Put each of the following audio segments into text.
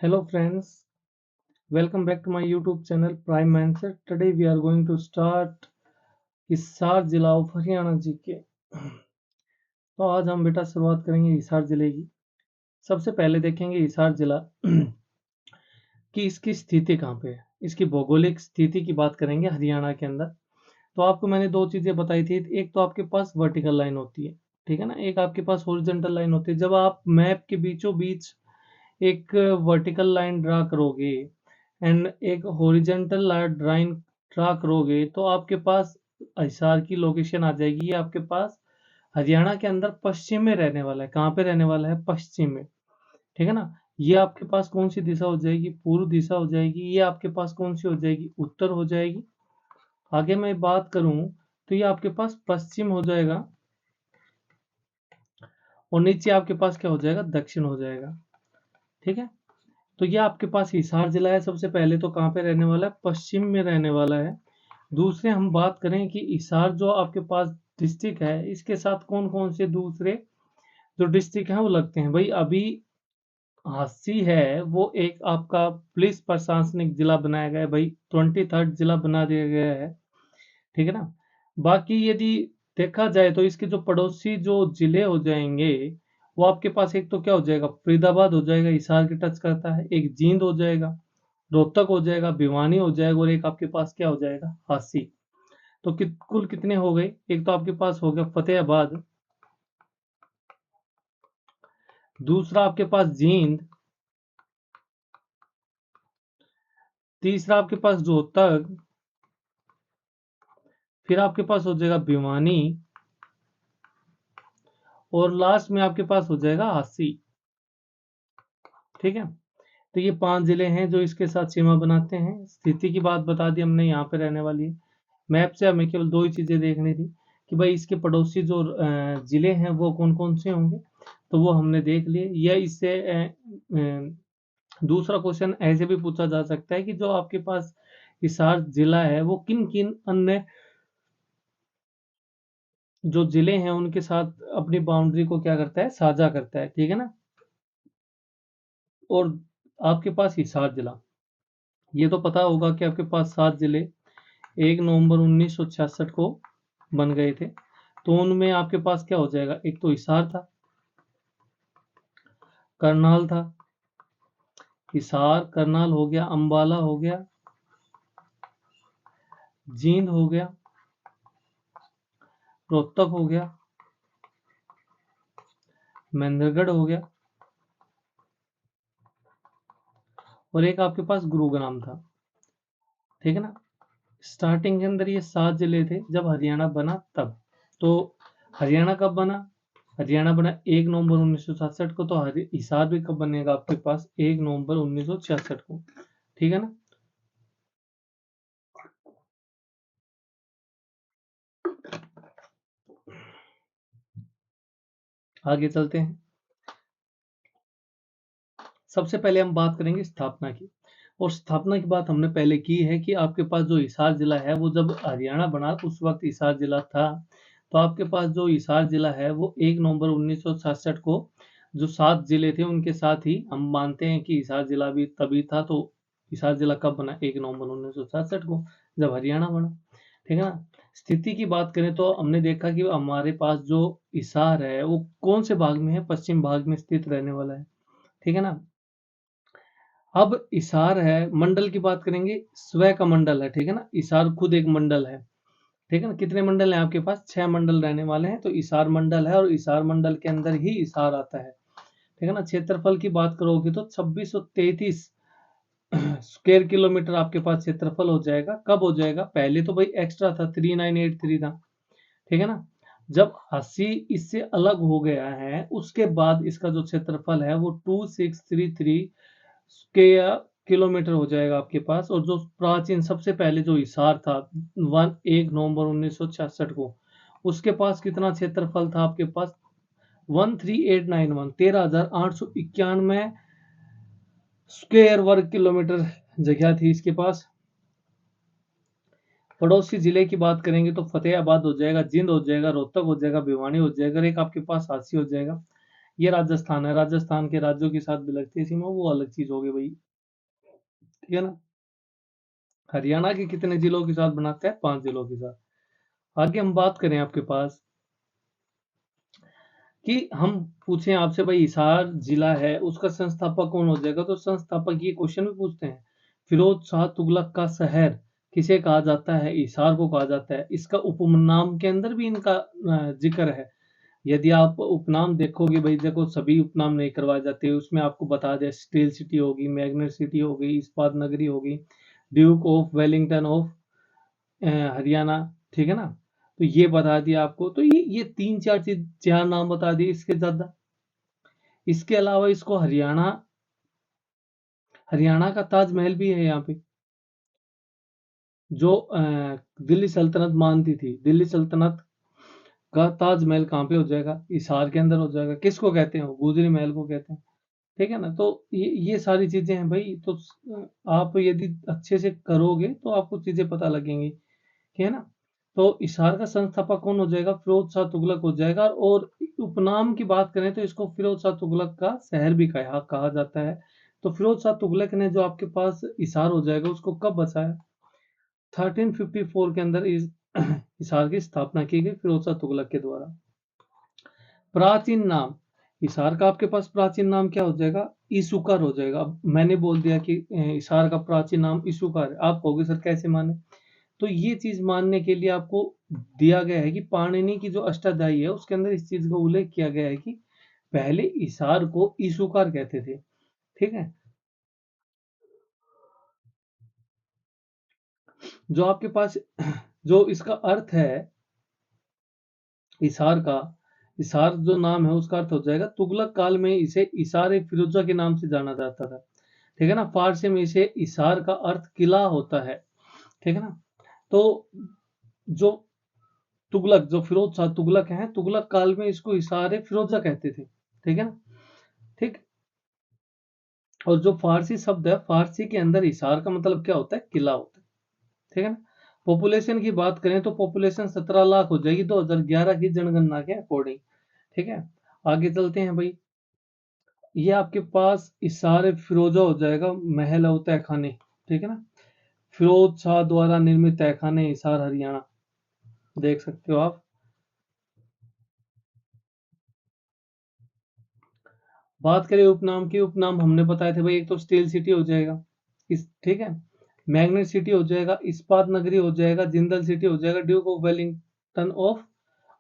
Hello friends, welcome back to my YouTube channel Prime Answer. Today we are going to start Hisar जिला of Haryana GK. तो आज हम बेटा शुरुआत करेंगे हिसार जिले की। सबसे पहले देखेंगे हिसार जिला कि इसकी स्थिति कहाँ पे है। इसकी भौगोलिक स्थिति की बात करेंगे हरियाणा के अंदर। तो आपको मैंने दो चीजें बताई थी, एक तो आपके पास वर्टिकल लाइन होती है, ठीक है ना, एक आपके पास हॉरिजॉन्टल लाइन होती है। जब आप मैप के बीचों बीच एक वर्टिकल लाइन ड्रा करोगे एंड एक हॉरिजॉन्टल लाइन ड्रा करोगे तो आपके पास हिसार की लोकेशन आ जाएगी। ये आपके पास हरियाणा के अंदर पश्चिम में रहने वाला है। कहाँ पे रहने वाला है? पश्चिम में, ठीक है ना। ये आपके पास कौन सी दिशा हो जाएगी? पूर्व दिशा हो जाएगी। ये आपके पास कौन सी हो जाएगी? उत्तर हो जाएगी। आगे मैं बात करूं तो ये आपके पास पश्चिम हो जाएगा और नीचे आपके पास क्या हो जाएगा? दक्षिण हो जाएगा, ठीक है। तो ये आपके पास हिसार जिला है। सबसे पहले तो कहाँ पे रहने वाला है? पश्चिम में रहने वाला है। दूसरे हम बात करें कि हिसार जो आपके पास डिस्ट्रिक्ट है, इसके साथ कौन कौन से दूसरे जो डिस्ट्रिक्ट हैं वो लगते हैं। भाई अभी हांसी है वो एक आपका पुलिस प्रशासनिक जिला बनाया गया है, भाई 23rd जिला बना दिया गया है, ठीक है ना। बाकी यदि देखा जाए तो इसके जो पड़ोसी जो जिले हो जाएंगे वो आपके पास एक तो क्या हो जाएगा? फरीदाबाद हो जाएगा, हिसार के टच करता है। एक जींद हो जाएगा, रोहतक हो जाएगा, भिवानी हो जाएगा और एक आपके पास क्या हो जाएगा? हांसी। तो कुल कितने हो गए? एक तो आपके पास हो गया फतेहाबाद, दूसरा आपके पास जींद, तीसरा आपके पास रोहतक, फिर आपके पास हो जाएगा भिवानी और लास्ट में आपके पास हो जाएगा हांसी, ठीक है। तो ये 5 जिले हैं जो इसके साथ सीमा बनाते हैं। स्थिति की बात बता दी हमने, यहाँ पे रहने वाली है। मैप से हमें केवल दो ही चीजें देखनी थी कि भाई इसके पड़ोसी जो जिले हैं वो कौन कौन से होंगे, तो वो हमने देख लिए। या इससे दूसरा क्वेश्चन ऐसे भी पूछा जा सकता है कि जो आपके पास हिसार जिला है वो किन किन अन्य जो जिले हैं उनके साथ अपनी बाउंड्री को क्या करता है? साझा करता है, ठीक है ना। और आपके पास हिसार जिला, ये तो पता होगा कि आपके पास 7 जिले 1 नवंबर 1966 को बन गए थे। तो उनमें आपके पास क्या हो जाएगा? एक तो हिसार था, करनाल था, हिसार करनाल हो गया, अंबाला हो गया, जींद हो गया, रोहतक हो गया, महेंद्रगढ़ हो गया और एक आपके पास गुरुग्राम था, ठीक है ना। स्टार्टिंग के अंदर ये 7 जिले थे जब हरियाणा बना तब। तो हरियाणा कब बना? हरियाणा बना 1 नवंबर 1967 को। तो हिसार भी कब बनेगा आपके पास? 1 नवंबर 1966 को, ठीक है ना। आगे चलते हैं। सबसे पहले हम बात करेंगे स्थापना की। और स्थापना की बात हमने पहले की है कि आपके पास जो हिसार जिला है वो जब हरियाणा बना उस वक्त हिसार जिला था। तो आपके पास जो हिसार जिला है वो 1 नवंबर 1967 को जो 7 जिले थे उनके साथ ही हम मानते हैं कि हिसार जिला भी तभी था। तो हिसार जिला कब बना? 1 नवंबर 1967 को, जब हरियाणा बना, ठीक है ना। स्थिति की बात करें तो हमने देखा कि हमारे पास जो हिसार है वो कौन से भाग में है? पश्चिम भाग में स्थित रहने वाला है, ठीक है ना। अब हिसार है, मंडल की बात करेंगे, स्व का मंडल है, ठीक है ना। हिसार खुद एक मंडल है, ठीक है ना। कितने मंडल हैं आपके पास? 6 मंडल रहने वाले हैं। तो हिसार मंडल है और हिसार मंडल के अंदर ही हिसार आता है, ठीक है ना। क्षेत्रफल की बात करोगे तो 2633 स्क्वायर किलोमीटर आपके पास क्षेत्रफल हो जाएगा। कब हो जाएगा? पहले तो भाई एक्स्ट्रा था, 3983 था, ठीक है ना। जब 80 इससे अलग हो गया है उसके बाद इसका जो क्षेत्रफल है वो 2633 स्क्वायर किलोमीटर हो जाएगा आपके पास। और जो प्राचीन सबसे पहले जो हिसार था 1 नवंबर 1966 को, उसके पास कितना क्षेत्रफल था आपके पास? 13891 13,891 स्क्वायर वर्ग किलोमीटर जगह थी इसके पास। पड़ोसी जिले की बात करेंगे तो फतेहाबाद हो जाएगा, जींद हो जाएगा, रोहतक हो जाएगा, भिवानी हो जाएगा, एक आपके पास हांसी हो जाएगा। ये राजस्थान है, राजस्थान के राज्यों के साथ भी लगती है सीमा, वो अलग चीज होगी भाई, ठीक है ना। हरियाणा के कितने जिलों के साथ बनाते हैं? 5 जिलों के साथ। आगे हम बात करें आपके पास कि हम पूछें आपसे भाई हिसार जिला है उसका संस्थापक कौन हो जाएगा, तो संस्थापक ये क्वेश्चन भी पूछते हैं। फिरोज शाह तुगलक का शहर किसे कहा जाता है? हिसार को कहा जाता है। इसका उपनाम के अंदर भी इनका जिक्र है। यदि आप उपनाम देखोगे भाई, देखो सभी उपनाम नहीं करवाए जाते, उसमें आपको बता दें स्टील सिटी होगी, मैग्नेट सिटी होगी, इस्पात नगरी होगी, Duke of Wellington of Haryana, ठीक है ना। तो ये बता दिया आपको, तो ये तीन चार चीज, चार नाम बता दिए, इसके ज्यादा। इसके अलावा इसको हरियाणा, हरियाणा का ताजमहल भी है यहाँ पे, जो दिल्ली सल्तनत मानती थी। दिल्ली सल्तनत का ताजमहल कहाँ पे हो जाएगा? हिसार के अंदर हो जाएगा। किसको कहते हैं? वो गुजरी महल को कहते हैं, ठीक है ना। तो ये सारी चीजें हैं भाई, तो आप यदि अच्छे से करोगे तो आपको चीजें पता लगेंगी, ठीक है ना। तो हिसार का संस्थापक कौन हो जाएगा? फिरोज शाह तुगलक हो जाएगा। और उपनाम की बात करें तो इसको फिरोज शाह तुगलक का शहर भी कहा जाता है। तो फिरोज शाह तुगलक ने जो आपके पास हिसार हो जाएगा उसको कब बसाया? 1354 के अंदर इस हिसार की स्थापना की गई फिरोज शाह तुगलक के द्वारा। प्राचीन नाम हिसार का आपके पास प्राचीन नाम क्या हो जाएगा? ईसुकर हो जाएगा। अब मैंने बोल दिया कि हिसार का प्राचीन नाम ईसुकर है, आप कहोगे सर कैसे माने? तो ये चीज मानने के लिए आपको दिया गया है कि पाणिनि की जो अष्टाध्यायी है उसके अंदर इस चीज का उल्लेख किया गया है कि पहले हिसार को ईसुकार कहते थे, ठीक है। जो आपके पास जो इसका अर्थ है हिसार का, हिसार जो नाम है उसका अर्थ हो जाएगा, तुगलक काल में इसे इसार ए फिरोजा के नाम से जाना जाता था, ठीक है ना। फारसी में इसे इसार का अर्थ किला होता है, ठीक है ना। तो जो तुगलक, जो फिरोज शाह तुगलक हैं, तुगलक काल में इसको इसार ए फिरोजा कहते थे, ठीक है ना। ठीक। और जो फारसी शब्द है, फारसी के अंदर हिसार का मतलब क्या होता है? किला होता है, ठीक है ना। पॉपुलेशन की बात करें तो पॉपुलेशन 17 लाख हो जाएगी 2011 की जनगणना के अकॉर्डिंग, ठीक है। आगे चलते हैं भाई। ये आपके पास इसारे फिरोजा हो जाएगा, महल और तहखाने, ठीक है ना। फिरोज शाह द्वारा निर्मित तहखाने हिसार हरियाणा, देख सकते हो आप। बात करें उपनाम की, उपनाम हमने बताए थे भाई, एक तो स्टील सिटी हो जाएगा, इस, ठीक है। मैग्नेट सिटी हो जाएगा, इस्पात नगरी हो जाएगा, जिंदल सिटी हो जाएगा, Duke of Wellington of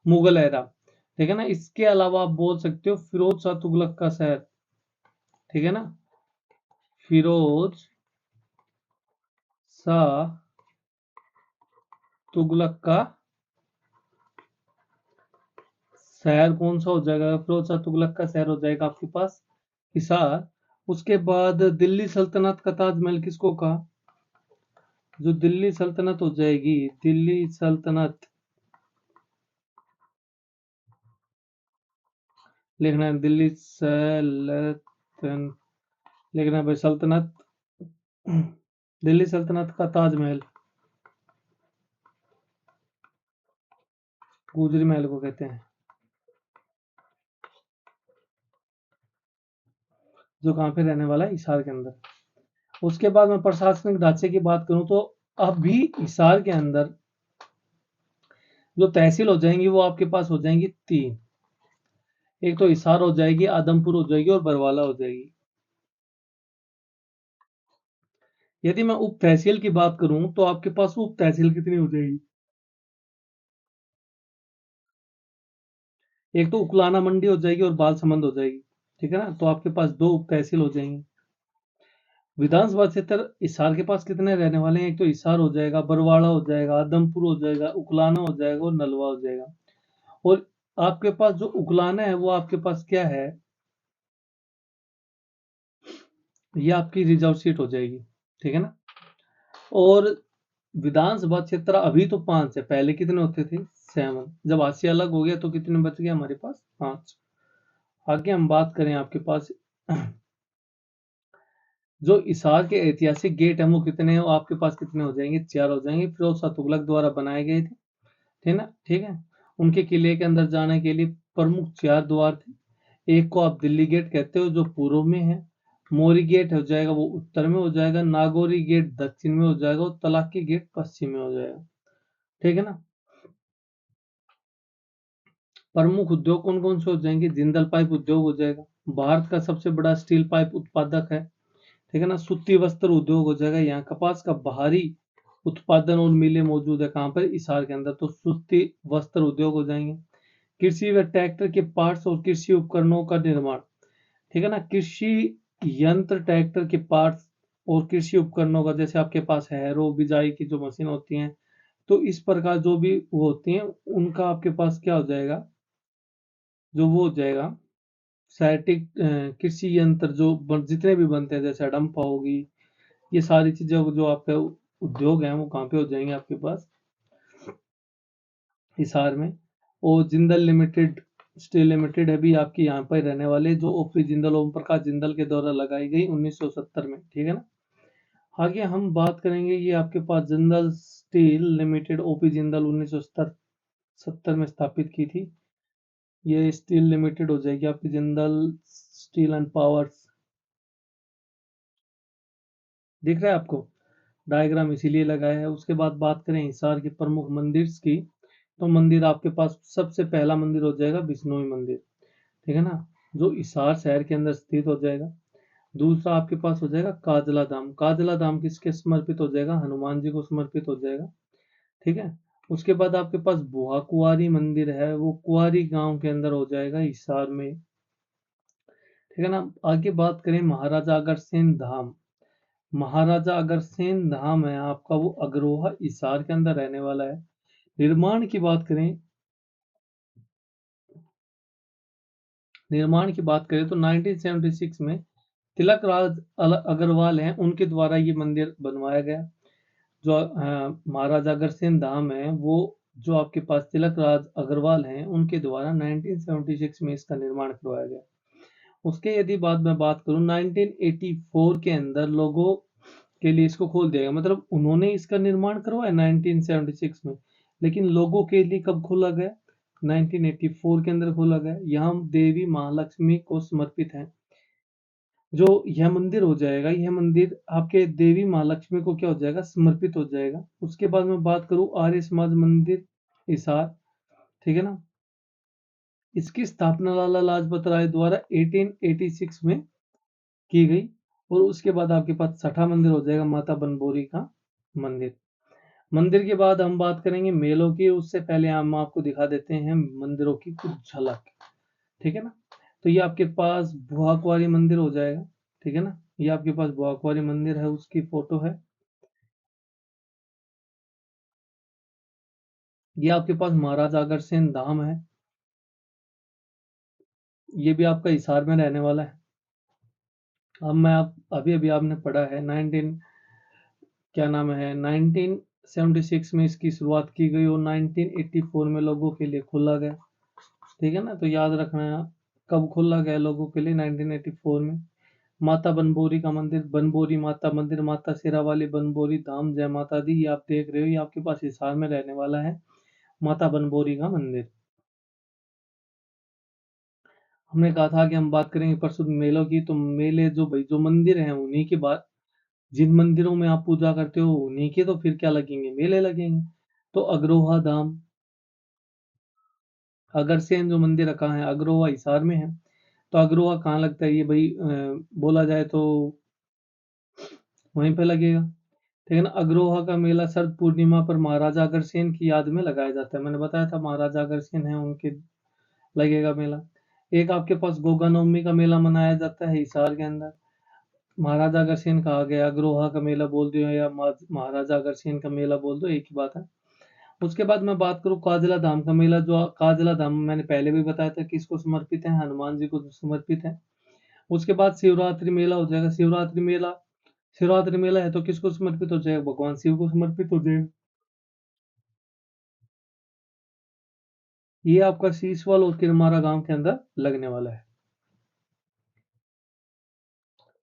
Mughal era, ठीक है ना। इसके अलावा आप बोल सकते हो फिरोज शाह तुगलक का शहर, ठीक है ना। फिरोज शाह तुगलक का शहर कौन सा हो जाएगा? फिरोज शाह तुगलक का शहर हो जाएगा आपके पास हिसार। उसके बाद दिल्ली सल्तनत का ताजमहल किसको कहा? जो दिल्ली सल्तनत हो जाएगी, दिल्ली सल्तनत लिखना है, दिल्ली सल्तन लिखना है भाई, सल्तनत दिल्ली सल्तनत का ताजमहल गुजरी महल को कहते हैं, जो कहाँ पे रहने वाला है? हिसार के अंदर। उसके बाद मैं प्रशासनिक ढांचे की बात करूं तो अभी हिसार के अंदर जो तहसील हो जाएंगी वो आपके पास हो जाएंगी 3। एक तो हिसार हो जाएगी, आदमपुर हो जाएगी और बरवाला हो जाएगी। यदि मैं उप तहसील की बात करूं तो आपके पास उप तहसील कितनी हो जाएगी? एक तो उकलाना मंडी हो जाएगी और बालसमंद हो जाएगी, ठीक है ना। तो आपके पास 2 उप तहसील हो जाएंगी। विधानसभा क्षेत्र हिसार के पास कितने रहने वाले हैं? एक तो हिसार हो जाएगा, बरवाड़ा हो जाएगा, आदमपुर हो जाएगा, उकलाना हो जाएगा और नलवा हो जाएगा। और आपके पास जो उकलाना है वो आपके पास क्या है? ये आपकी रिजर्व सीट हो जाएगी, ठीक है ना। और विधानसभा क्षेत्र अभी तो 5 है, पहले कितने होते थे? 7। जब हाथ से अलग हो गया तो कितने बच गए हमारे पास? 5। आगे हम बात करें आपके पास जो हिसार के ऐतिहासिक गेट हैं वो कितने हैं? वो आपके पास कितने हो जाएंगे? 4 हो जाएंगे, फिरोज शाह तुगलक द्वारा बनाए गए थे, ठीक है ना, ठीक है। उनके किले के अंदर जाने के लिए प्रमुख 4 द्वार थे। एक को आप दिल्ली गेट कहते हो जो पूर्व में है, मोरी गेट हो जाएगा वो उत्तर में हो जाएगा, नागौरी गेट दक्षिण में हो जाएगा और तलाकी गेट पश्चिम में हो जाएगा। ठीक है ना। प्रमुख उद्योग कौन कौन से हो जाएंगे? जिंदल पाइप उद्योग हो जाएगा, भारत का सबसे बड़ा स्टील पाइप उत्पादक है। ठीक है ना। सूती वस्त्र उद्योग हो जाएगा, यहाँ कपास का बाहरी उत्पादन और मिलें मौजूद है कहाँ पर? हिसार के अंदर, तो सूती वस्त्र उद्योग हो जाएंगे। कृषि व ट्रैक्टर के पार्ट्स और कृषि उपकरणों का निर्माण। ठीक है ना। कृषि यंत्र, ट्रैक्टर के पार्ट्स और कृषि उपकरणों का, जैसे आपके पास हैरो, बिजाई की जो मशीन होती हैं, तो इस प्रकार जो भी वो होती हैं उनका आपके पास क्या हो जाएगा? जो वो हो जाएगा सैटिक कृषि यंत्र जो जितने भी बनते हैं, जैसे हडम्पा होगी, ये सारी चीजें जो आपके उद्योग हैं वो कहाँ पे हो जाएंगे आपके पास? हिसार में। और जिंदल लिमिटेड, स्टील लिमिटेड है भी आपकी यहाँ पर रहने वाले, जो ओपी जिंदल, ओम प्रकाश जिंदल के द्वारा लगाई गई 1970 में। ठीक है ना। आगे हम बात करेंगे, ये आपके पास Jindal steel limited OP Jindal 1970 में स्थापित की थी। ये स्टील लिमिटेड हो जाएगी आपकी जिंदल स्टील एंड पावर्स। दिख रहा है आपको? डायग्राम इसीलिए लगाया है। उसके बाद बात करें हिसार के प्रमुख मंदिर की, तो मंदिर आपके पास सबसे पहला मंदिर हो जाएगा बिश्नोई मंदिर। ठीक है ना, जो हिसार शहर के अंदर स्थित हो जाएगा। दूसरा आपके पास हो जाएगा काजला धाम। काजला धाम किसके समर्पित हो जाएगा? हनुमान जी को समर्पित हो जाएगा। ठीक है। उसके बाद आपके पास बुआ कुआरी मंदिर है, वो कुआरी गांव के अंदर हो जाएगा हिसार में। ठीक है ना। आगे बात करें महाराजा अग्रसेन धाम। महाराजा अग्रसेन धाम है आपका, वो अग्रोहा हिसार के अंदर रहने वाला है। निर्माण की बात करें, तो 1976 में तिलक राज अग्रवाल हैं, उनके द्वारा ये मंदिर बनवाया गया। जो महाराजा अग्रसेन धाम है, वो जो आपके पास तिलक राज अग्रवाल हैं उनके द्वारा 1976 में इसका निर्माण करवाया गया। उसके यदि मैं बात करूं, 1984 के अंदर लोगों के लिए इसको खोल दिया गया, मतलब उन्होंने इसका निर्माण करवाया 1976 में, लेकिन लोगों के लिए कब खोला गया? 1984 के अंदर खोला गया। यहाँ देवी महालक्ष्मी को समर्पित है। जो यह मंदिर हो जाएगा, यह मंदिर आपके देवी महालक्ष्मी को क्या हो जाएगा? समर्पित हो जाएगा। उसके बाद मैं बात करूं आर्य समाज मंदिर हिसार। ठीक है ना। इसकी स्थापना लाला लाजपत राय द्वारा 1886 में की गई। और उसके बाद आपके पास छठा मंदिर हो जाएगा माता बनबोरी का मंदिर। मंदिर के बाद हम बात करेंगे मेलों की, उससे पहले हम आपको दिखा देते हैं मंदिरों की कुछ झलक। ठीक है ना। तो ये आपके पास बुआ कुआरी मंदिर हो जाएगा। ठीक है ना। ये आपके पास बुआ कुआरी मंदिर है, उसकी फोटो है। ये आपके पास महाराजा अग्रसेन धाम है, ये भी आपका हिसार में रहने वाला है। अब मैं आप अभी अभी आपने पढ़ा है 19 क्या नाम है 1976 में इसकी शुरुआत की गई और 1984 में लोगों के लिए खोला गया। ठीक है ना। तो याद रखना है कब खोला गया लोगों के लिए? 1984 में। माता बनबोरी का मंदिर, बनबोरी माता मंदिर, माता शेरावाली बनबोरी धाम, जय माता दी, ये आप देख रहे हो, ये आपके पास हिसार में रहने वाला है माता बनबोरी का मंदिर। हमने कहा था कि हम बात करेंगे प्रसिद्ध मेलों की, तो मेले जो भाई जो मंदिर हैं उन्हीं की बात, जिन मंदिरों में आप पूजा करते हो उन्हीं के तो फिर क्या लगेंगे? मेले लगेंगे। तो अग्रोहा धाम, अगरसेन जो मंदिर रखा है अग्रोहा हिसार में है। तो अग्रोहा कहाँ लगता है? ये भाई बोला जाए तो वहीं पे लगेगा। ठीक है ना। अग्रोहा का मेला शरद पूर्णिमा पर महाराजा अग्रसेन की याद में लगाया जाता है। मैंने बताया था महाराजा अग्रसेन है उनके लगेगा मेला। एक आपके पास गोगा नवमी का मेला मनाया जाता है हिसार के अंदर। महाराजा अग्रसेन कहा गया, अग्रोहा का मेला बोल दो या महाराजा अग्रसेन का मेला बोल दो, एक ही बात है। उसके बाद मैं बात करूं काजला धाम का मेला, जो काजला धाम मैंने पहले भी बताया था किसको समर्पित है? हनुमान जी को समर्पित है। उसके बाद शिवरात्रि मेला हो जाएगा। शिवरात्रि मेला है तो किसको समर्पित हो जाएगा? भगवान शिव को समर्पित हो जाएगा। ये आपका शीशवाल और किरमारा गांव के अंदर लगने वाला है।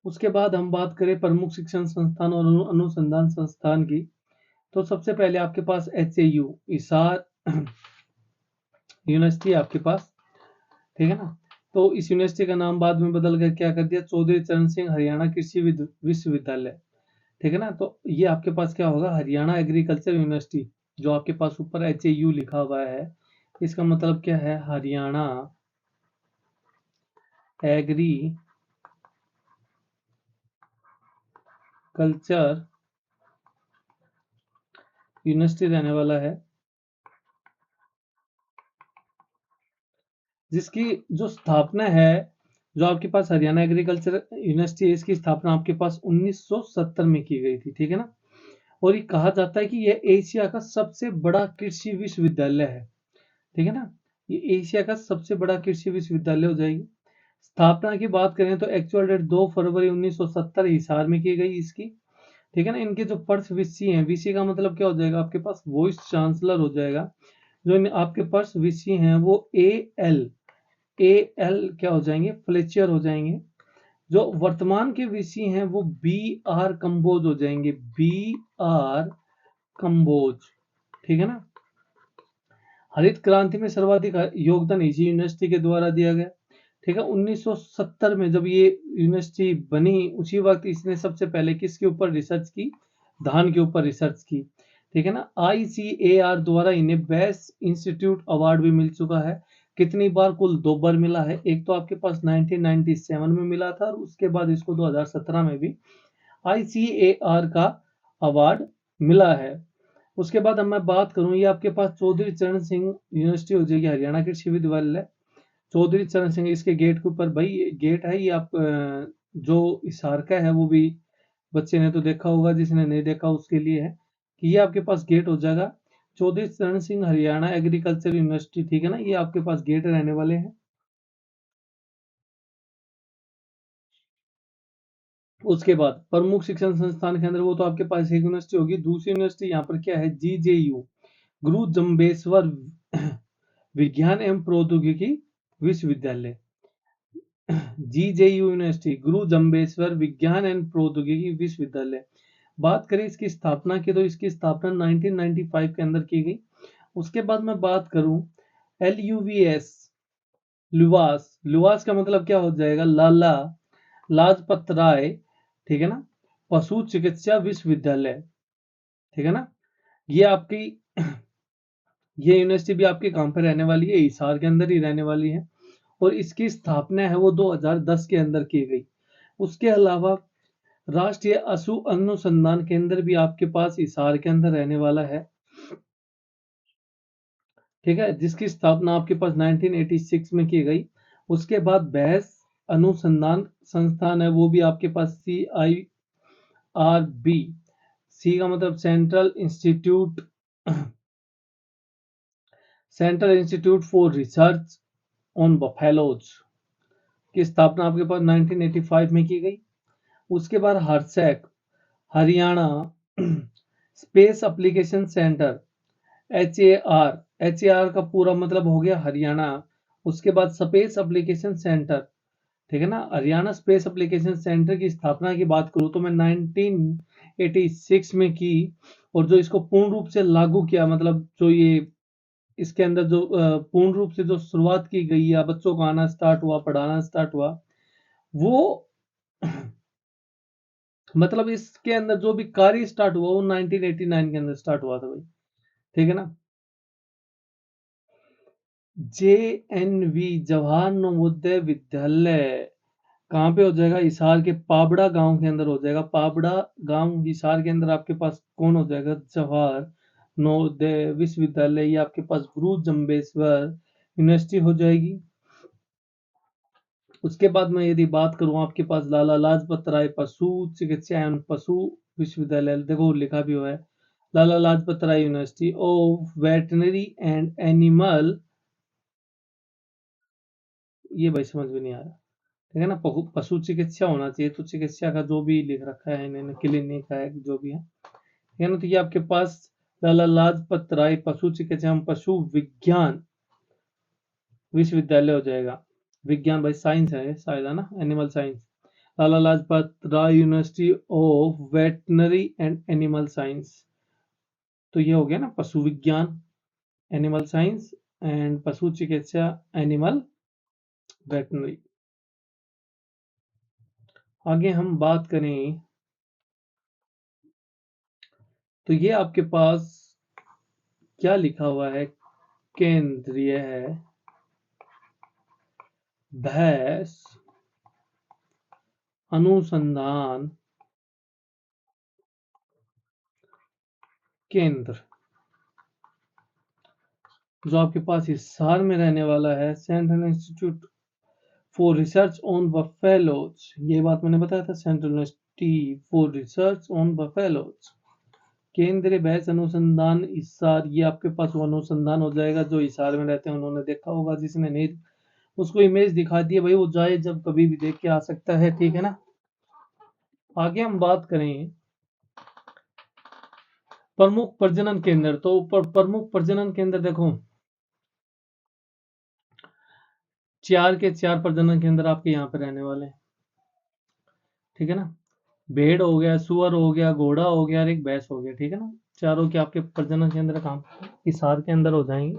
उसके बाद हम बात करें प्रमुख शिक्षण संस्थान और अनुसंधान संस्थान की, तो सबसे पहले आपके पास HAU हिसार यूनिवर्सिटी आपके पास। ठीक है ना। तो इस यूनिवर्सिटी का नाम बाद में बदल कर क्या कर दिया, चौधरी चरण सिंह हरियाणा कृषि विश्वविद्यालय। ठीक है ना, तो ये आपके पास क्या होगा, हरियाणा एग्रीकल्चर यूनिवर्सिटी, जो आपके पास ऊपर HAU लिखा हुआ है, इसका मतलब क्या है, हरियाणा एग्रीकल्चर यूनिवर्सिटी रहने वाला है, जिसकी जो स्थापना है, जो आपके पास हरियाणा एग्रीकल्चर यूनिवर्सिटी है, इसकी स्थापना आपके पास 1970 में की गई थी। ठीक है ना, और ये कहा जाता है कि यह एशिया का सबसे बड़ा कृषि विश्वविद्यालय है। ठीक है ना, ये एशिया का सबसे बड़ा कृषि विश्वविद्यालय हो जाएगी। स्थापना की बात करें तो एक्चुअल डेट 2 फरवरी 1970 हिसार में की गई इसकी। ठीक है ना, इनके जो पर्स वीसी हैं, वीसी का मतलब क्या हो जाएगा, आपके पास वाइस चांसलर हो जाएगा। जो आपके पर्स वीसी हैं वो ए एल क्या हो जाएंगे, फ्लेचर हो जाएंगे। जो वर्तमान के वीसी हैं वो BR कंबोज हो जाएंगे, BR कंबोज। ठीक है ना, हरित क्रांति में सर्वाधिक योगदान इसी यूनिवर्सिटी के द्वारा दिया गया। ठीक है, 1970 में जब ये यूनिवर्सिटी बनी, उसी वक्त इसने सबसे पहले किसके ऊपर रिसर्च की, धान के ऊपर रिसर्च की। ठीक है ना, ICAR द्वारा इन्हें बेस्ट इंस्टीट्यूट अवार्ड भी मिल चुका है। कितनी बार, कुल 2 बार मिला है। एक तो आपके पास 1997 में मिला था, और उसके बाद इसको 2017 में भी ICAR का अवार्ड मिला है। उसके बाद अब मैं बात करूं, ये आपके पास चौधरी चरण सिंह यूनिवर्सिटी हो जाएगी, हरियाणा कृषि विश्वविद्यालय चौधरी चरण सिंह। इसके गेट के ऊपर भाई ये गेट है, ये आप जो हिसार का है वो भी बच्चे ने तो देखा होगा, जिसने नहीं देखा उसके लिए है कि ये आपके पास गेट हो जाएगा, चौधरी चरण सिंह हरियाणा एग्रीकल्चर यूनिवर्सिटी। ठीक है ना, ये आपके पास गेट रहने वाले हैं। उसके बाद प्रमुख शिक्षण संस्थान के अंदर, वो तो आपके पास एक यूनिवर्सिटी होगी। दूसरी यूनिवर्सिटी यहाँ पर क्या है, GJU, गुरु जम्बेश्वर विज्ञान एवं प्रौद्योगिकी विश्वविद्यालय। GJU यूनिवर्सिटी, गुरु जम्बेश्वर विज्ञान एवं प्रौद्योगिकी विश्वविद्यालय। बात करें इसकी स्थापना की, तो इसकी स्थापना 1995 के अंदर की गई। उसके बाद मैं बात करूं LUVS, लुवास, लुवास का मतलब क्या हो जाएगा, लाला लाजपत राय। ठीक है ना, पशु चिकित्सा विश्वविद्यालय। ठीक है ना, ये आपकी ये यूनिवर्सिटी भी आपके कहाँ पे रहने वाली है, हिसार के अंदर ही रहने वाली है, और इसकी स्थापना है वो 2010 के अंदर की गई। उसके अलावा राष्ट्रीय अशु अनुसंधान केंद्र भी आपके पास हिसार के अंदर रहने वाला है। ठीक है, जिसकी स्थापना आपके पास 1986 में की गई। उसके बाद बहस अनुसंधान संस्थान है, वो भी आपके पास CIRB, सी का मतलब central institute for research on buffaloes की स्थापना आपके पास 1985 में की गई। उसके बाद हरसैक, Haryana space application centre, H A R का पूरा मतलब हो गया हरियाणा। उसके बाद स्पेस एप्लीकेशन सेंटर। ठीक है ना, हरियाणा स्पेस एप्लीकेशन सेंटर की स्थापना की बात करूँ तो मैं 1986 में की, और जो इसको पूर्ण रूप से लागू किया, मतलब जो ये इसके अंदर जो पूर्ण रूप से जो शुरुआत की गई या बच्चों को आना स्टार्ट हुआ, पढ़ाना स्टार्ट हुआ, वो मतलब इसके अंदर जो भी कार्य स्टार्ट हुआ वो 1989 के अंदर स्टार्ट हुआ था भाई। ठीक है ना, JNV जवाहर नवोदय विद्यालय कहाँ पे हो जाएगा, हिसार के पाबड़ा गांव के अंदर हो जाएगा। पाबड़ा गांव हिसार के अंदर आपके पास कौन हो जाएगा, जवाहर नवोदय विश्वविद्यालय। ये आपके पास गुरु जम्बेश्वर यूनिवर्सिटी हो जाएगी। उसके बाद मैं यदि बात करूं, आपके पास लाला लाजपत राय पशु चिकित्सा एवं पशु विश्वविद्यालय, देखो लिखा भी हुआ है, Lala Lajpat Rai university of veterinary and animal. ये भाई समझ में नहीं आ रहा। ठीक है ना, पशु चिकित्सा होना चाहिए, तो चिकित्सा का जो भी लिख रखा है इन्होंने, क्लिनिक है जो भी है। ठीक है ना, तो ये आपके पास लाला लाजपत राय पशु चिकित्सा एवं पशु विज्ञान विश्वविद्यालय हो जाएगा। विज्ञान भाई साइंस है शायद, है ना, animal science. Lala Lajpat Rai university of veterinary and animal science. तो ये हो गया ना, पशु विज्ञान, एनिमल साइंस एंड पशु चिकित्सा, एनिमल वेटनरी। आगे हम बात करें तो ये आपके पास क्या लिखा हुआ है, केंद्रीय है भैंस अनुसंधान केंद्र, जो आपके पास हिसार में रहने वाला है। Central institute for research on buffaloes, ये बात मैंने बताया था, central university for research on buffaloes. केंद्रीय भैंस अनुसंधान हिसार, ये आपके पास वो अनुसंधान हो जाएगा जो हिसार में रहते हैं। उन्होंने देखा होगा, जिसने नहीं उसको इमेज दिखा दी है भाई, वो जाए जब कभी भी देख के आ सकता है, ठीक है ना। आगे हम बात करें प्रमुख प्रजनन केंद्र, तो प्रमुख प्रजनन केंद्र देखो, 4 के 4 प्रजनन केंद्र आपके यहाँ पे रहने वाले हैं, ठीक है ना। भेड़ हो गया, सुअर हो गया, घोड़ा हो गया और एक भैंस हो गया, ठीक है ना। चारों के आपके प्रजनन केंद्र कहाँ, हिसार के अंदर हो जाएंगे,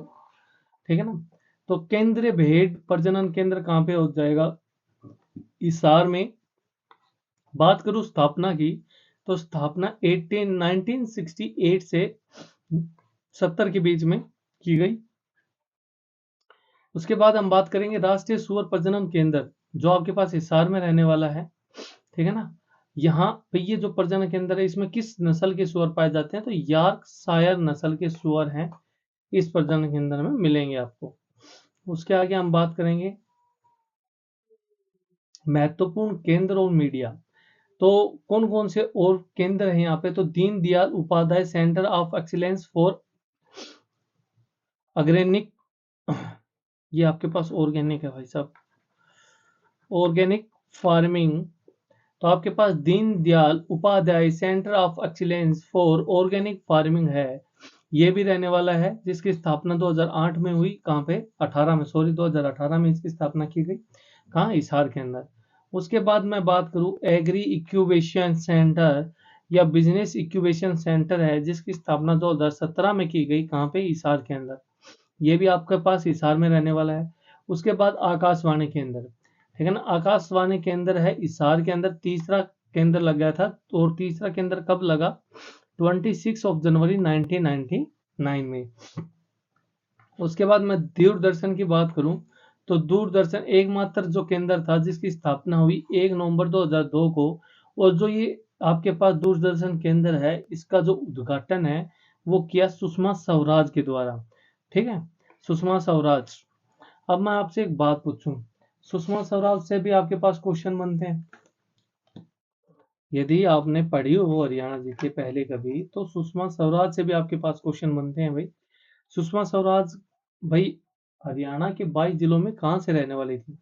ठीक है ना। तो केंद्रीय भेड़ प्रजनन केंद्र कहाँ पे हो जाएगा, हिसार में। बात करूं स्थापना की, तो स्थापना 1968 से 70 के बीच में की गई। उसके बाद हम बात करेंगे राष्ट्रीय सुअर प्रजनन केंद्र, जो आपके पास हिसार में रहने वाला है, ठीक है ना। यहाँ पे ये जो प्रजनन केंद्र है, इसमें किस नस्ल के सुअर पाए जाते हैं, तो यॉर्कशायर नस्ल के सुअर हैं इस प्रजनन केंद्र में मिलेंगे आपको। उसके आगे हम बात करेंगे महत्वपूर्ण केंद्र और मीडिया। तो कौन कौन से और केंद्र हैं यहाँ पे, तो Deen Dayal Upadhyaya centre of excellence for organic, ये आपके पास ऑर्गेनिक है भाई साहब, ऑर्गेनिक फार्मिंग। तो आपके पास Deen Dayal Upadhyaya centre of excellence for organic farming है, ये भी रहने वाला है, जिसकी स्थापना 2008 में हुई। कहाँ पे, 18 में, सॉरी 2018 में इसकी स्थापना की गई। कहाँ, हिसार के अंदर। उसके बाद मैं बात करूँ एग्री इक्यूबेशन सेंटर या बिजनेस इक्यूबेशन सेंटर है, जिसकी स्थापना 2017 में की गई। कहाँ पे, हिसार के अंदर। ये भी आपके पास हिसार में रहने वाला है। उसके बाद आकाशवाणी केंद्र, ठीक है ना। आकाशवाणी केंद्र है हिसार के अंदर, तीसरा केंद्र लग गया था। और तीसरा केंद्र कब लगा, 26 जनवरी 1999 में। उसके बाद मैं दूरदर्शन की बात करूं, तो दूरदर्शन एकमात्र जो केंद्र था जिसकी स्थापना हुई 1 नवंबर 2002 को। और जो ये आपके पास दूरदर्शन केंद्र है, इसका जो उद्घाटन है वो किया सुषमा स्वराज के द्वारा, ठीक है, सुषमा स्वराज। अब मैं आपसे एक बात पूछूं, सुषमा स्वराज से भी आपके पास क्वेश्चन बनते हैं। यदि आपने पढ़ी हो हरियाणा जीके पहले कभी, तो सुषमा स्वराज से भी आपके पास क्वेश्चन बनते हैं भाई। सुषमा स्वराज भाई हरियाणा के 22 जिलों में कहां से रहने वाली थी,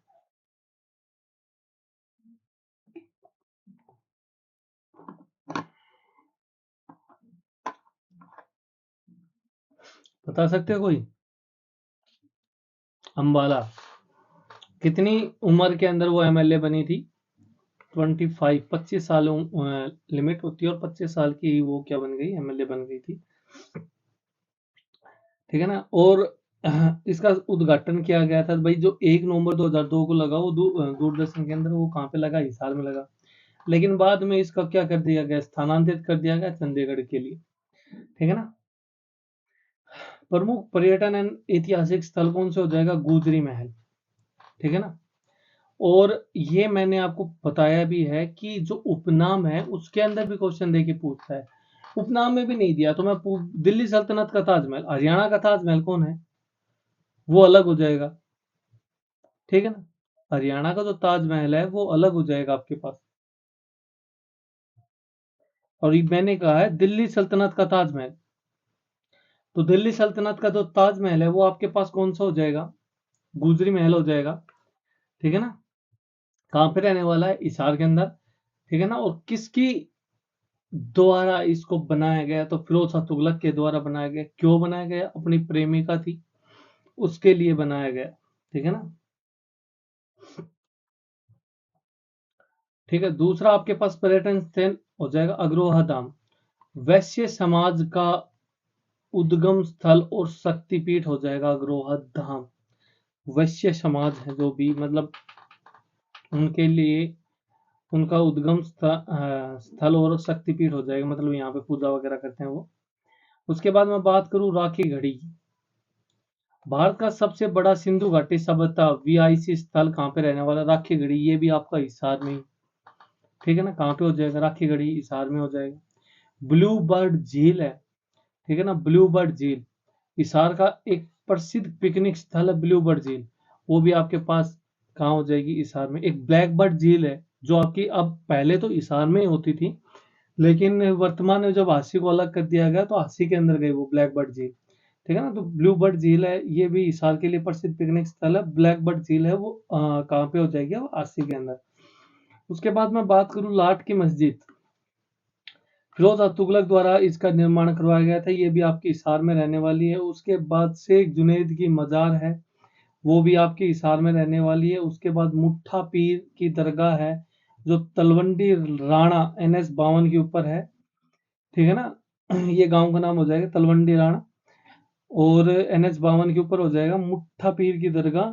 बता सकते हो कोई। अंबाला। कितनी उम्र के अंदर वो एमएलए बनी थी, 25, 25 साल लिमिट होती है, और 25 साल की वो क्या बन गई, एमएलए बन गई थी, ठीक है ना। और इसका उद्घाटन किया गया था भाई, जो 1 नवंबर 2002 को लगा, वो दूरदर्शन के अंदर, वो कहाँ पे लगा, हिसार में लगा। लेकिन बाद में इसका क्या कर दिया गया, स्थानांतरित कर दिया गया चंडीगढ़ के लिए, ठीक है ना। प्रमुख पर्यटन एंड ऐतिहासिक स्थल कौन से हो जाएगा, गुजरी महल, ठीक है ना। और ये मैंने आपको बताया भी है कि जो उपनाम है उसके अंदर भी क्वेश्चन देके पूछता है। उपनाम में भी नहीं दिया तो मैं दिल्ली सल्तनत का ताजमहल, हरियाणा का ताजमहल कौन है, वो अलग हो जाएगा, ठीक है ना। हरियाणा का जो ताजमहल है वो अलग हो जाएगा आपके पास। और ये मैंने कहा है दिल्ली सल्तनत का ताजमहल, तो दिल्ली सल्तनत का जो ताजमहल है वो आपके पास कौन सा हो जाएगा, गुजरी महल हो जाएगा, ठीक है ना। कहाँ पे रहने वाला है, हिसार के अंदर, ठीक है ना। और किसकी द्वारा इसको बनाया गया, तो फिरोज शाह तुगलक के द्वारा बनाया गया। क्यों बनाया गया, अपनी प्रेमिका थी उसके लिए बनाया गया, ठीक है ना। ठीक है, दूसरा आपके पास पर्यटन स्थल हो जाएगा अग्रोहा धाम, वैश्य समाज का उद्गम स्थल और शक्तिपीठ हो जाएगा अग्रोहा धाम। वैश्य समाज है जो भी, मतलब उनके लिए उनका उद्गम स्थल और शक्तिपीठ हो जाएगा, मतलब यहाँ पे पूजा वगैरह करते हैं वो। उसके बाद मैं बात करूँ राखी गढ़ी की। भारत का सबसे बड़ा सिंधु घाटी सभ्यता वीआईसी स्थल कहाँ पे रहने वाला? राखी गढ़ी। ये भी आपका हिसार में ही, ठीक है ना। कहाँ पे हो जाएगा? राखी गढ़ी हिसार में हो जाएगा। ब्लू बर्ड झील है, ठीक है ना। ब्लू बर्ड झील हिसार का एक प्रसिद्ध पिकनिक स्थल है, ब्लू बर्ड झील। वो भी आपके पास कहाँ हो जाएगी? हिसार में। एक ब्लैक बर्ड झील है जो आपकी, अब पहले तो हिसार में ही होती थी, लेकिन वर्तमान में जब हांसी को अलग कर दिया गया तो हांसी के अंदर गई वो ब्लैक बर्ड झील, ठीक है ना। तो ब्लू बर्ड झील है, ये भी हिसार के लिए प्रसिद्ध पिकनिक स्थल है। ब्लैक बर्ड झील है वो कहाँ पे हो जाएगी? वो हांसी के अंदर। उसके बाद मैं बात करूँ लाट की मस्जिद, फिरोज तुगलक द्वारा इसका निर्माण करवाया गया था। ये भी आपकी हिसार में रहने वाली है। उसके बाद शेख जुनैद की मजार है, वो भी आपके हिसार में रहने वाली है। उसके बाद मुट्ठा पीर की दरगाह है जो तलवंडी राणा NH 52 के ऊपर है, ठीक है ना। ये गांव का नाम हो जाएगा तलवंडी राणा, और NH 52 के ऊपर हो जाएगा मुट्ठा पीर की दरगाह,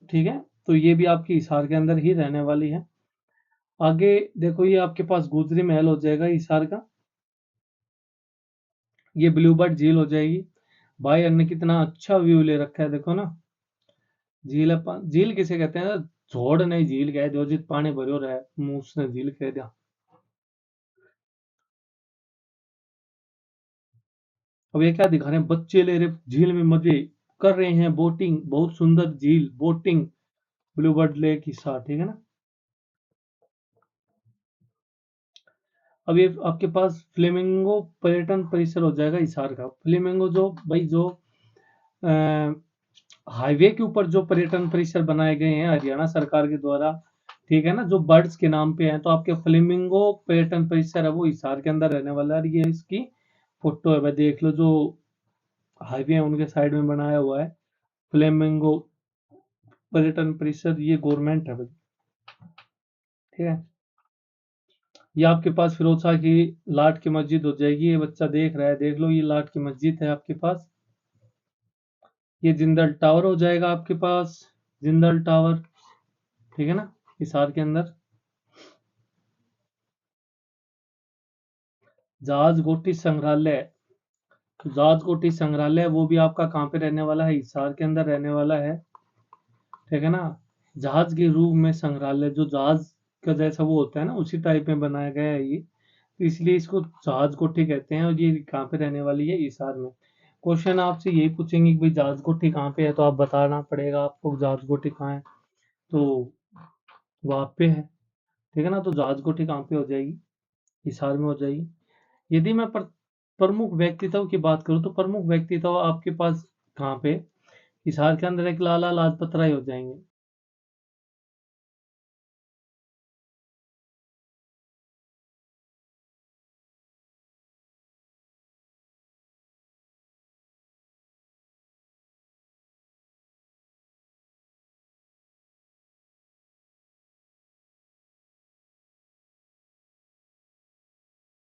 ठीक है। तो ये भी आपकी हिसार के अंदर ही रहने वाली है। आगे देखो, ये आपके पास गुजरी महल हो जाएगा हिसार का। ये ब्लू बर्ड झील हो जाएगी। भाई हमने कितना अच्छा व्यू ले रखा है, देखो ना। झील है, झील किसे कहते हैं? झोड़ नहीं, झील कह दो जित पानी भरो रहा है, मुंह उसने झील कह दिया। अब ये क्या दिखा रहे हैं? बच्चे ले रहे झील में मजे कर रहे हैं, बोटिंग, बहुत सुंदर झील, boating, blue bird lake Hisar, ठीक है ना। अब ये आपके पास फ्लेमिंगो पर्यटन परिसर हो जाएगा हिसार का। फ्लेमिंगो जो भाई, जो हाईवे के ऊपर जो पर्यटन परिसर बनाए गए हैं हरियाणा सरकार के द्वारा, ठीक है ना, जो बर्ड्स के नाम पे हैं, तो आपके फ्लेमिंगो पर्यटन परिसर है वो हिसार के अंदर रहने वाला है। और ये इसकी फोटो है भाई, देख लो, जो हाईवे है उनके साइड में बनाया हुआ है फ्लेमिंगो पर्यटन परिसर, ये गवर्नमेंट है भाई, ठीक है। ये आपके पास फिरोज शाह की लाट की मस्जिद हो जाएगी। ये बच्चा देख रहा है, देख लो, ये लाट की मस्जिद है आपके पास। ये जिंदल टावर हो जाएगा आपके पास, जिंदल टावर, ठीक है ना, हिसार के अंदर। जहाज गोटी संग्रहालय, तो जहाज गोटी संग्रहालय वो भी आपका कहाँ पे रहने वाला है? हिसार के अंदर रहने वाला है, ठीक है ना। जहाज के रूप में संग्रहालय, जो जहाज का जैसा वो होता है ना, उसी टाइप में बनाया गया है ये, तो इसलिए इसको जहाज कोठी कहते हैं। और ये कहाँ पे रहने वाली है? हिसार में। क्वेश्चन आपसे यही पूछेंगे कि भाई जहाज कोठी कहाँ पे है, तो आप बताना पड़ेगा आपको जहाज कोठी कहाँ है, तो वहाँ पे है, ठीक है ना। तो जहाज कोठी कहाँ पे हो जाएगी? हिसार में हो जाएगी। यदि मैं प्रमुख व्यक्तित्व की बात करूँ, तो प्रमुख व्यक्तित्व आपके पास कहाँ पे? हिसार के अंदर एक लाला लाजपत राय हो जाएंगे,